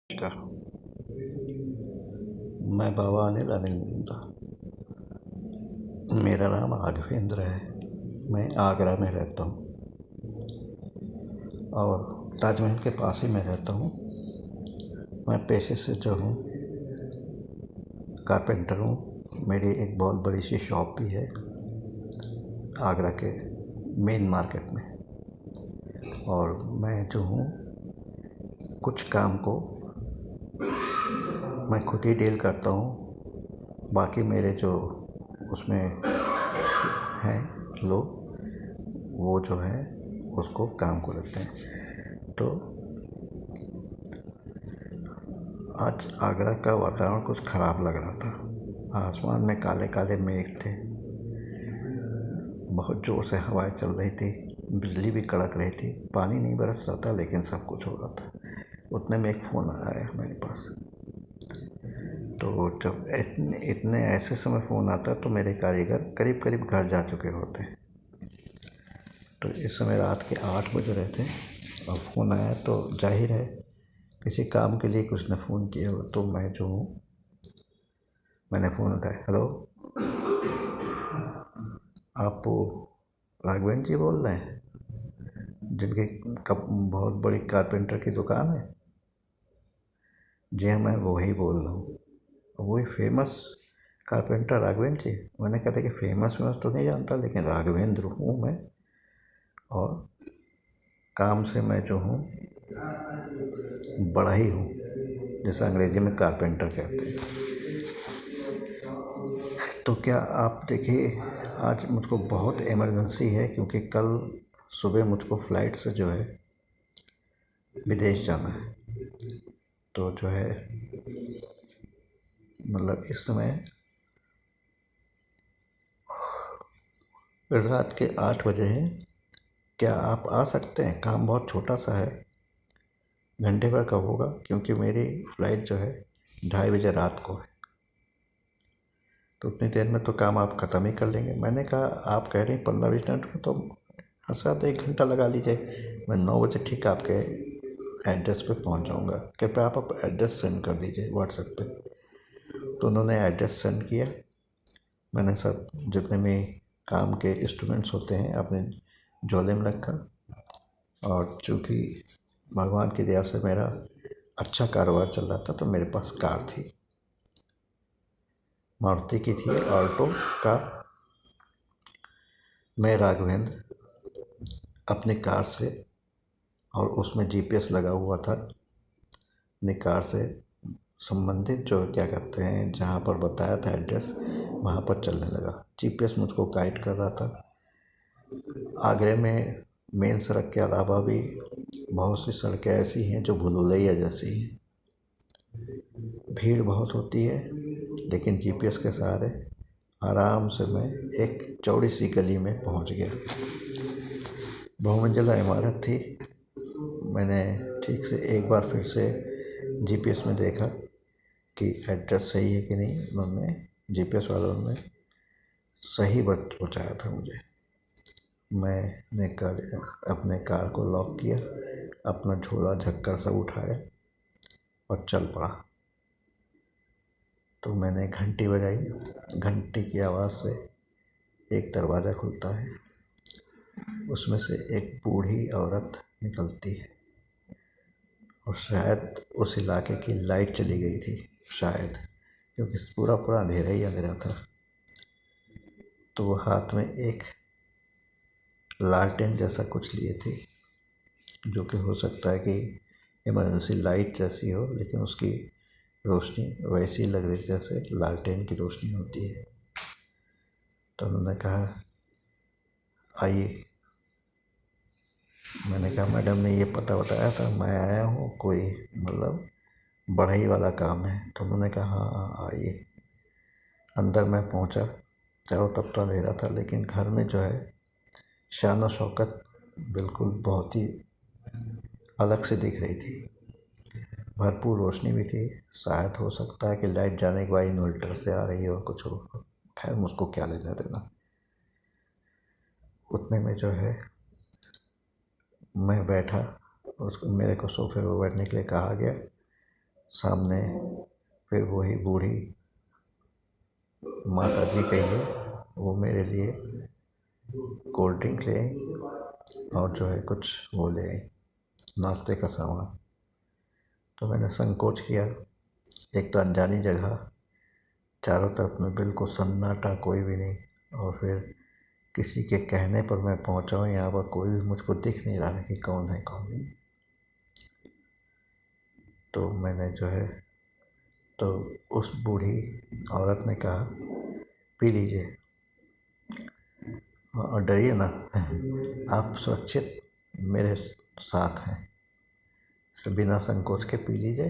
नमस्कार। मैं बाबा अनिल अनिल मेरा नाम राघवेंद्र है। मैं आगरा में रहता हूँ और ताजमहल के पास ही मैं रहता हूँ। मैं पेशे से जो हूँ कारपेंटर हूँ। मेरी एक बहुत बड़ी सी शॉप भी है आगरा के मेन मार्केट में। और मैं जो हूँ कुछ काम को मैं खुद ही डील करता हूँ, बाकी मेरे जो उसमें हैं लोग वो जो है उसको काम को रखते हैं। तो आज आगरा का वातावरण कुछ ख़राब लग रहा था। आसमान में काले काले मेघ थे, बहुत ज़ोर से हवाएं चल रही थी, बिजली भी कड़क रही थी। पानी नहीं बरस रहा था लेकिन सब कुछ हो रहा था। उतने में एक फ़ोन आया मेरे पास। तो जब इतने ऐसे समय फ़ोन आता तो मेरे कारीगर करीब करीब घर जा चुके होते। तो इस समय रात के 8 बज रहे थे और फ़ोन आया तो जाहिर है किसी काम के लिए कुछ ने फ़ोन किया हो। तो मैं जो हूँ मैंने फ़ोन उठाया। हेलो, आप राघवेंद्र जी बोल रहे हैं जिनकी बहुत बड़ी कारपेंटर की दुकान है? जी हाँ, मैं वही बोल रहा हूँ, वही फेमस कारपेंटर राघवेंद्र जी। मैंने कहा था कि फेमस तो नहीं जानता लेकिन राघवेंद्र हूँ मैं, और काम से मैं जो हूँ बड़ा ही हूँ, जैसे अंग्रेजी में कारपेंटर कहते हैं। तो क्या आप देखिए, आज मुझको बहुत इमरजेंसी है क्योंकि कल सुबह मुझको फ़्लाइट से जो है विदेश जाना है। तो जो है मतलब इस समय रात के 8 बजे हैं। क्या आप आ सकते हैं? काम बहुत छोटा सा है, घंटे भर का होगा क्योंकि मेरी फ़्लाइट जो है 2:30 बजे रात को है। तो उतनी देर में तो काम आप ख़त्म ही कर लेंगे। मैंने कहा आप कह रहे हैं 15-20 मिनट में, तो हद 1 घंटा लगा लीजिए। मैं 9 बजे ठीक आपके एड्रेस पे पहुंच जाऊंगा। कृपया आप एड्रेस सेंड कर दीजिए व्हाट्सएप पे। तो उन्होंने एड्रेस सेंड किया। मैंने सब जितने भी काम के इंस्ट्रूमेंट्स होते हैं अपने झोले में रखा। और चूँकि भगवान की दया से मेरा अच्छा कारोबार चल रहा था तो मेरे पास कार थी, मारुति की थी, ऑल्टो कार। मैं राघवेंद्र अपनी कार से, और उसमें जीपीएस लगा हुआ था, अपनी कार से संबंधित जो क्या कहते हैं जहाँ पर बताया था एड्रेस वहाँ पर चलने लगा। जीपीएस मुझको गाइड कर रहा था। आगरे में मेन सड़क के अलावा भी बहुत सी सड़कें ऐसी हैं जो भूलभुलैया जैसी हैं, भीड़ बहुत होती है, लेकिन जीपीएस के सहारे आराम से मैं एक चौड़ी सी गली में पहुंच गया। बहुमंजिला इमारत थी। मैंने ठीक से एक बार फिर से जीपीएस में देखा कि एड्रेस सही है कि नहीं। उन्होंने जीपीएस वालों ने सही वक्त पहुंचाया था मुझे। मैंने अपने कार को लॉक किया, अपना झोला झक्कर सब उठाया और चल पड़ा। तो मैंने घंटी बजाई। घंटी की आवाज़ से एक दरवाज़ा खुलता है, उसमें से एक बूढ़ी औरत निकलती है, और शायद उस इलाके की लाइट चली गई थी, शायद, क्योंकि पूरा पूरा अंधेरा ही अंधेरा था। तो वो हाथ में एक लालटेन जैसा कुछ लिए थे, जो कि हो सकता है कि इमरजेंसी लाइट जैसी हो, लेकिन उसकी रोशनी वैसी लग रही जैसे लालटेन की रोशनी होती है। तो उन्होंने कहा आइए। मैंने कहा मैडम ने ये पता बताया था, मैं आया हूँ, कोई मतलब बढ़ई वाला काम है? तो उन्होंने कहा हाँ हाँ आइए। अंदर मैं पहुँचा। चारों तरफ तो अंधेरा था, लेकिन घर में जो है शान और शौकत बिल्कुल बहुत ही अलग से दिख रही थी। भरपूर रोशनी भी थी। शायद हो सकता है कि लाइट जाने के बाद इन्वर्टर से आ रही हो, कुछ हो। खैर मुझको क्या लेना देना। उतने में जो है मैं बैठा, उसको मेरे को सोफे पर बैठने के लिए कहा गया। सामने फिर वही बूढ़ी माता जी कहिए, वो मेरे लिए कोल्ड ड्रिंक ले आई और जो है कुछ वो ले आई, नाश्ते का सामान। तो मैंने संकोच किया, एक तो अनजानी जगह, चारों तरफ में बिल्कुल सन्नाटा, कोई भी नहीं, और फिर किसी के कहने पर मैं पहुंचा हूँ यहाँ पर, कोई भी मुझको दिख नहीं रहा है कि कौन है कौन नहीं। तो मैंने जो है, तो उस बूढ़ी औरत ने कहा, पी लीजिए और डरिए ना, आप सुरक्षित मेरे साथ हैं, इसलिए बिना संकोच के पी लीजिए।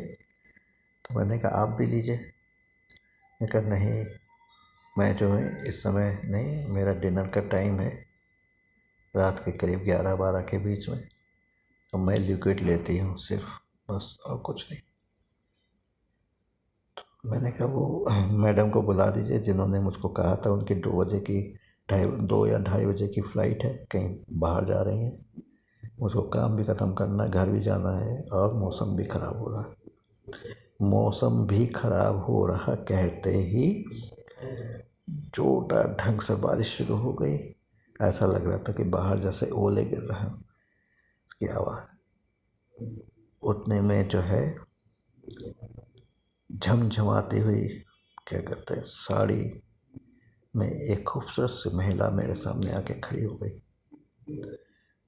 तो मैंने कहा आप भी लीजिए। मैंने कहा नहीं, मैं जो है इस समय नहीं, मेरा डिनर का टाइम है, रात के करीब 11-12 के बीच में, तो मैं लिक्विड लेती हूँ सिर्फ, बस और कुछ नहीं। मैंने कहा वो मैडम को बुला दीजिए जिन्होंने मुझको कहा था, उनकी 2 बजे की 2 या 2:30 बजे की फ़्लाइट है, कहीं बाहर जा रही हैं, मुझको काम भी ख़त्म करना है, घर भी जाना है, और मौसम भी ख़राब हो रहा है। मौसम भी ख़राब हो रहा कहते ही जोरदार ढंग से बारिश शुरू हो गई। ऐसा लग रहा था कि बाहर जैसे ओले गिर रहे हैं, उसकी आवाज़। उतने में जो है झमझमाती हुई, क्या कहते हैं, साड़ी में एक खूबसूरत सी महिला मेरे सामने आके खड़ी हो गई।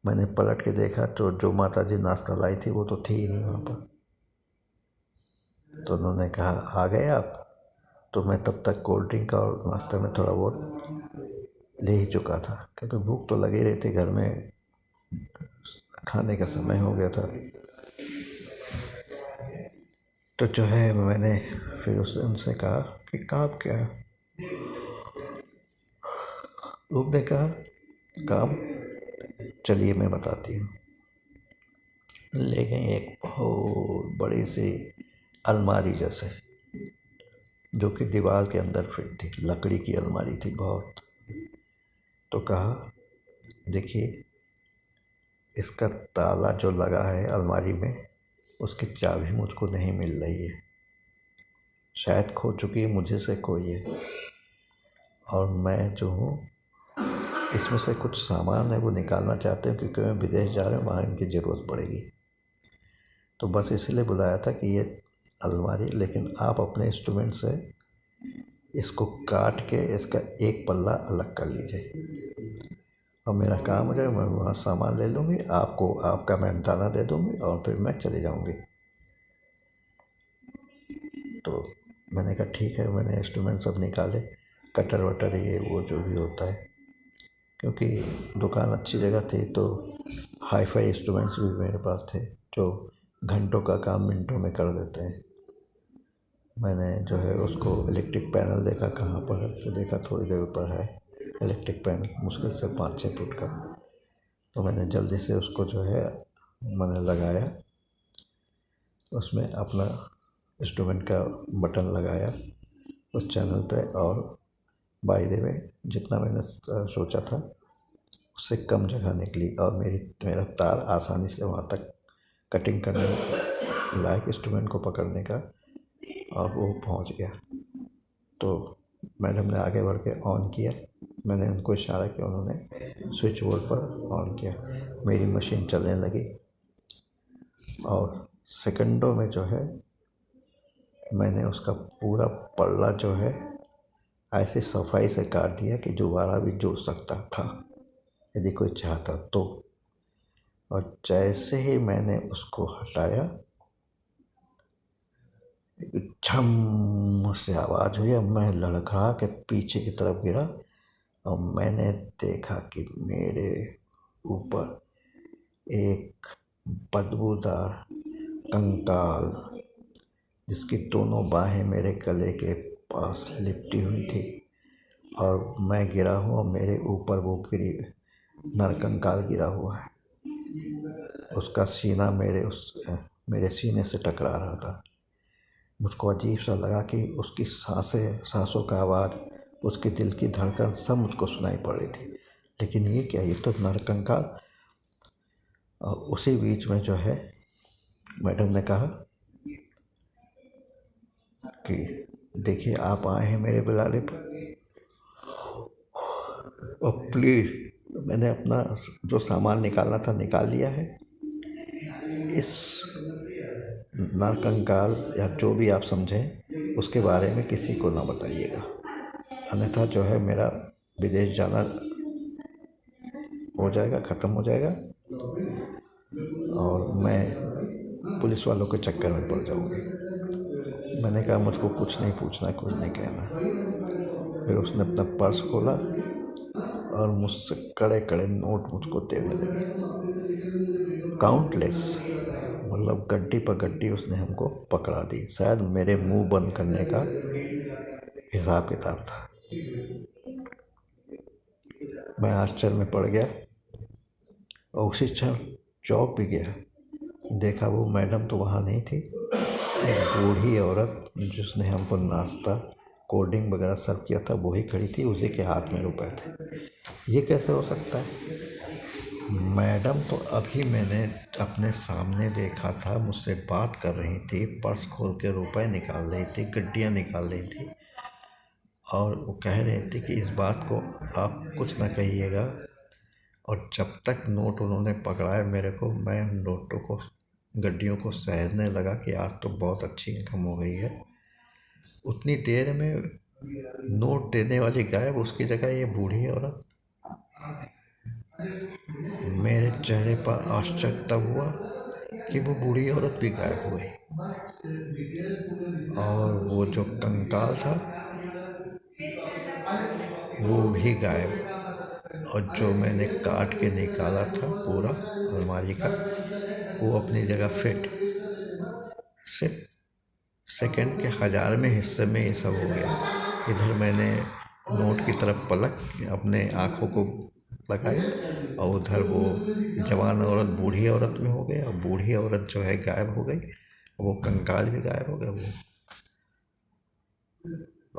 मैंने पलट के देखा तो जो माता जी नाश्ता लाई थी वो तो थी ही नहीं वहाँ पर। तो उन्होंने कहा आ गए आप? तो मैं तब तक कोल्ड ड्रिंक और नाश्ते में थोड़ा बहुत ले ही चुका था, क्योंकि भूख तो लगी रही थी, घर में खाने का समय हो गया था। तो जो है मैंने फिर उनसे कहा कि काम क्या है। उन्होंने कहा काम, चलिए मैं बताती हूँ। ले गई एक बहुत बड़ी सी अलमारी जैसे, जो कि दीवार के अंदर फिट थी, लकड़ी की अलमारी थी बहुत। तो कहा देखिए, इसका ताला जो लगा है अलमारी में, उसकी चाबी मुझको नहीं मिल रही है, शायद खो चुकी है, मुझे से खोई है, और मैं जो हूँ इसमें से कुछ सामान है वो निकालना चाहते हैं, क्योंकि मैं विदेश जा रहा हूँ, वहाँ इनकी ज़रूरत पड़ेगी। तो बस इसलिए बुलाया था कि ये अलमारी, लेकिन आप अपने इंस्ट्रूमेंट से इसको काट के इसका एक पल्ला अलग कर लीजिए, और मेरा काम हो जाए, मैं वहाँ सामान ले लूँगी, आपको आपका मैं दाना दे दूँगी, और फिर मैं चली जाऊँगी। तो मैंने कहा ठीक है। मैंने इंस्ट्रूमेंट सब निकाले, कटर वटर ये वो जो भी होता है, क्योंकि दुकान अच्छी जगह थी, तो हाई फाई इंस्ट्रूमेंट्स भी मेरे पास थे जो घंटों का काम मिनटों में कर देते हैं। मैंने जो है उसको इलेक्ट्रिक पैनल देखा कहाँ पर है, तो देखा थोड़ी देर ऊपर है इलेक्ट्रिक पैनल, मुश्किल से 5-6 फुट का। तो मैंने जल्दी से उसको जो है मैंने लगाया, उसमें अपना इंस्ट्रूमेंट का बटन लगाया उस चैनल पे, और बाय द वे जितना मैंने सोचा था उससे कम जगह निकली, और मेरा तार आसानी से वहाँ तक कटिंग करने लायक इंस्ट्रूमेंट को पकड़ने का, और वो पहुँच गया। तो मैडम ने आगे बढ़ के ऑन किया, मैंने उनको इशारा किया, उन्होंने स्विच बोर्ड पर ऑन किया, मेरी मशीन चलने लगी, और सेकंडों में जो है मैंने उसका पूरा पल्ला जो है ऐसे सफाई से काट दिया कि दोबारा भी जुड़ सकता था यदि कोई चाहता तो। और जैसे ही मैंने उसको हटाया, झम से आवाज़ हुई, मैं लड़खड़ा के पीछे की तरफ गिरा, और मैंने देखा कि मेरे ऊपर एक बदबूदार कंकाल, जिसकी दोनों बाहें मेरे गले के पास लिपटी हुई थी, और मैं गिरा हूँ और मेरे ऊपर वो गिरी नरकंकाल गिरा हुआ है। उसका सीना मेरे सीने से टकरा रहा था। मुझको अजीब सा लगा कि उसकी सांसों का आवाज़, उसके दिल की धड़कन सब मुझको सुनाई पड़ रही थी, लेकिन ये क्या, ये तो नरकंकाल। और उसी बीच में जो है मैडम ने कहा कि देखिए आप आए हैं मेरे बुलाने पर, और प्लीज़ मैंने अपना जो सामान निकालना था निकाल लिया है। इस नरकंकाल या जो भी आप समझें उसके बारे में किसी को ना बताइएगा, अन्यथा जो है मेरा विदेश जाना हो जाएगा, ख़त्म हो जाएगा, और मैं पुलिस वालों के चक्कर में पड़ जाऊंगी। मैंने कहा मुझको कुछ नहीं पूछना, कुछ नहीं कहना। फिर उसने अपना पर्स खोला और मुझसे कड़े कड़े नोट मुझको देने लगे, काउंटलेस, मतलब गड्डी पर गड्डी उसने हमको पकड़ा दी। शायद मेरे मुंह बंद करने का हिसाब किताब था। मैं आश्चर्य में पड़ गया और उसी क्षण चौंक भी गया। देखा वो मैडम तो वहाँ नहीं थी, एक बूढ़ी औरत जिसने हमको नाश्ता कोल्ड ड्रिंक वगैरह सर्व किया था वही खड़ी थी, उसी के हाथ में रुपए थे। ये कैसे हो सकता है? मैडम तो अभी मैंने अपने सामने देखा था, मुझसे बात कर रही थी, पर्स खोल के रुपए निकाल रही थी, गड्डियाँ निकाल रही थी, और वो कह रही थी कि इस बात को आप कुछ ना कहिएगा। और जब तक नोट उन्होंने पकड़ाए मेरे को, मैं उन नोटों को, गड्डियों को सहजने लगा कि आज तो बहुत अच्छी इनकम हो गई है। उतनी देर में नोट देने वाली गायब, उसकी जगह ये बूढ़ी औरत। मेरे चेहरे पर आश्चर्य तब हुआ कि वो बूढ़ी औरत भी गायब हो गई, और वो जो कंकाल था वो भी गायब, और जो मैंने काट के निकाला था पूरा अलमारी का वो अपनी जगह फिट। सिर्फ सेकंड के हज़ारवें हिस्से में ये सब हो गया। इधर मैंने नोट की तरफ पलक अपने आँखों को लगाई, और उधर वो जवान औरत बूढ़ी औरत में हो गई, और बूढ़ी औरत जो है गायब हो गई, वो कंकाल भी गायब हो गया वो।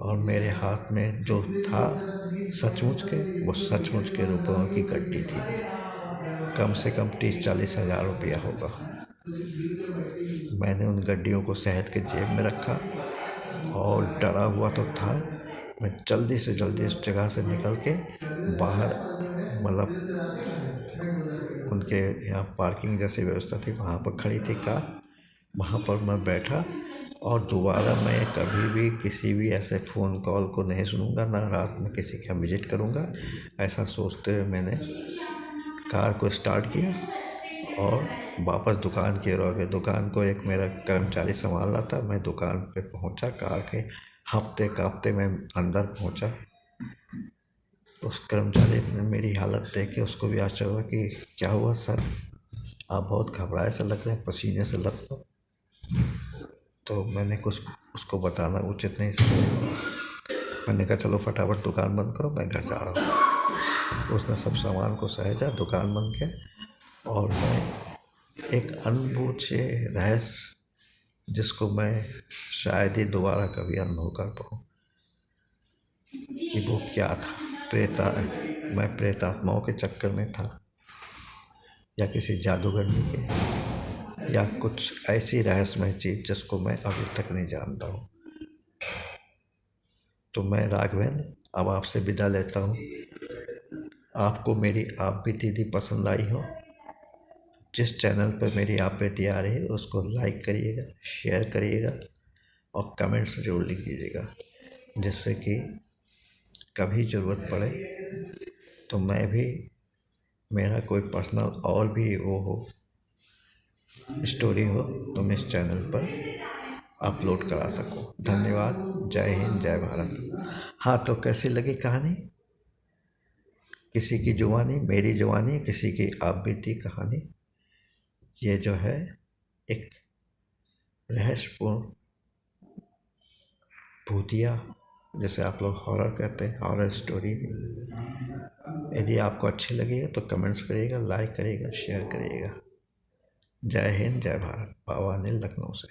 और मेरे हाथ में जो था सचमुच के, वो सचमुच के रुपयों की गड्डी थी। कम से कम 30-40 हज़ार रुपया होगा। मैंने उन गड्डियों को सेहत के जेब में रखा और डरा हुआ तो था। मैं जल्दी से जल्दी उस जगह से निकल के बाहर, मतलब उनके यहाँ पार्किंग जैसी व्यवस्था थी, वहाँ पर खड़ी थी कार, वहाँ पर मैं बैठा। और दोबारा मैं कभी भी किसी भी ऐसे फ़ोन कॉल को नहीं सुनूंगा, ना रात में किसी का विजिट करूंगा। ऐसा सोचते हुए मैंने कार को स्टार्ट किया और वापस दुकान की ओर गए। दुकान को एक मेरा कर्मचारी संभाल रहा था। मैं दुकान पे पहुंचा, कार के हफ्ते काँपते मैं अंदर पहुंचा। उस कर्मचारी ने मेरी हालत देख के उसको भी आश्चर्य हुआ कि क्या हुआ सर, आप बहुत घबराए से लग रहे हैं, पसीने से लथपथ। तो मैंने कुछ उसको बताना उचित नहीं समझा। मैंने कहा चलो फटाफट दुकान बंद करो, मैं घर जा रहा हूँ। उसने सब सामान को सहेजा, दुकान बंद किया, और मैं एक अनबूझ से रहस्य जिसको मैं शायद ही दोबारा कभी अनुभव कर पाऊँ कि वो क्या था। मैं प्रेतात्माओं के चक्कर में था, या किसी जादूगरनी के, या कुछ ऐसी रहस्यमय चीज़ जिसको मैं अभी तक नहीं जानता हूँ। तो मैं राघवेंद्र अब आपसे विदा लेता हूँ। आपको मेरी आप बीती यदि पसंद आई हो, जिस चैनल पर मेरी आप बीती आ रही है उसको लाइक करिएगा, शेयर करिएगा, और कमेंट्स जरूर लिख दीजिएगा, जिससे कि कभी ज़रूरत पड़े तो मैं भी, मेरा कोई पर्सनल और भी वो हो, स्टोरी हो, तो मैं इस चैनल पर अपलोड करा सकूं। धन्यवाद। जय हिंद, जय भारत। हाँ, तो कैसी लगी कहानी? किसी की जुबानी, मेरी जुबानी, किसी की आप बीती कहानी। ये जो है एक रहस्यपूर्ण भूतिया, जैसे आप लोग हॉरर कहते हैं, हॉरर स्टोरी। यदि आपको अच्छी लगी है तो कमेंट्स करिएगा, लाइक करिएगा, शेयर करिएगा। जय हिंद, जय भारत। बाबा अनिल, लखनऊ से।